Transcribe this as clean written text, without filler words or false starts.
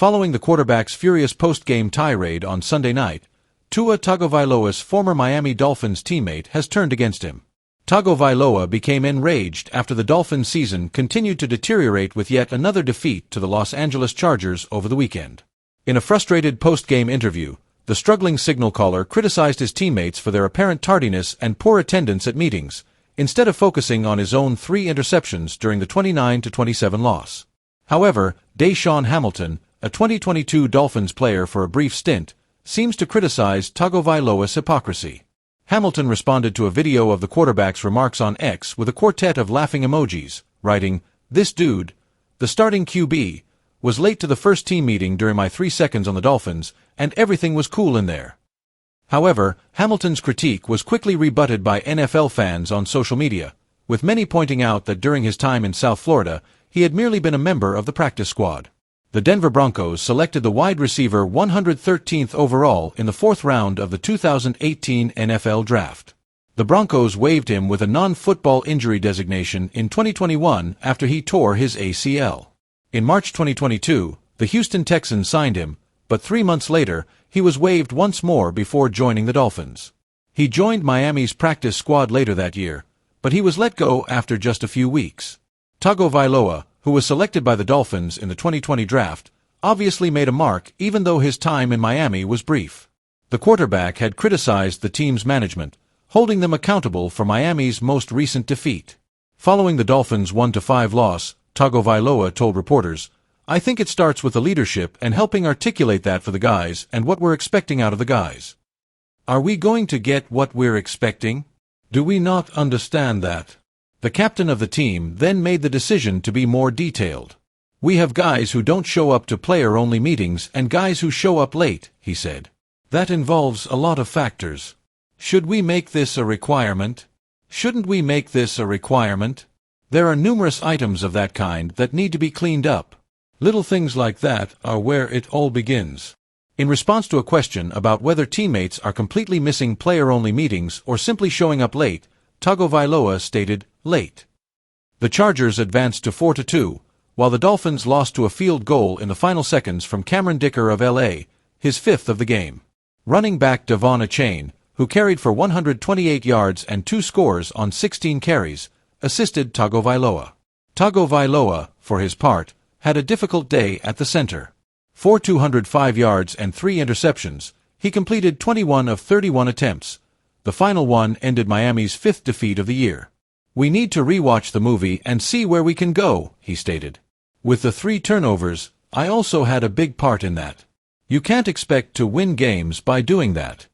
Following the quarterback's furious post-game tirade on Sunday night, Tua Tagovailoa's former Miami Dolphins teammate has turned against him. Tagovailoa became enraged after the Dolphins' season continued to deteriorate with yet another defeat to the Los Angeles Chargers over the weekend. In a frustrated post-game interview, the struggling signal caller criticized his teammates for their apparent tardiness and poor attendance at meetings, instead of focusing on his own 3 interceptions during the 29-27 loss. However, Deshaun Hamilton, a 2022 Dolphins player for a brief stint, seems to criticize Tagovailoa's hypocrisy. Hamilton responded to a video of the quarterback's remarks on X with a quartet of laughing emojis, writing, "This dude, the starting QB, was late to the first team meeting during my 3 seconds on the Dolphins, and everything was cool in there." However, Hamilton's critique was quickly rebutted by NFL fans on social media, with many pointing out that during his time in South Florida, he had merely been a member of the practice squad. The Denver Broncos selected the wide receiver 113th overall in the 4th round of the 2018 NFL Draft. The Broncos waived him with a non-football injury designation in 2021 after he tore his ACL. In March 2022, the Houston Texans signed him, but 3 months later, he was waived once more before joining the Dolphins. He joined Miami's practice squad later that year, but he was let go after just a few weeks. Tagovailoa, who was selected by the Dolphins in the 2020 draft, obviously made a mark even though his time in Miami was brief. The quarterback had criticized the team's management, holding them accountable for Miami's most recent defeat. Following the Dolphins' 1-5 loss, Tagovailoa told reporters, "I think it starts with the leadership and helping articulate that for the guys and what we're expecting out of the guys. Are we going to get what we're expecting? Do we not understand that?" The captain of the team then made the decision to be more detailed. "We have guys who don't show up to player-only meetings and guys who show up late," he said. "That involves a lot of factors. Should we make this a requirement? Shouldn't we make this a requirement? There are numerous items of that kind that need to be cleaned up. Little things like that are where it all begins." In response to a question about whether teammates are completely missing player-only meetings or simply showing up late, Tagovailoa stated, "Late." The Chargers advanced to 4-2, while the Dolphins lost to a field goal in the final seconds from Cameron Dicker of LA, his 5th of the game. Running back Devon Achane, who carried for 128 yards and 2 scores on 16 carries, assisted Tagovailoa. Tagovailoa, for his part, had a difficult day at the center. For 205 yards and 3 interceptions, he completed 21 of 31 attempts. The final one ended Miami's 5th defeat of the year. "We need to rewatch the movie and see where we can go," he stated. "With the 3 turnovers, I also had a big part in that. You can't expect to win games by doing that."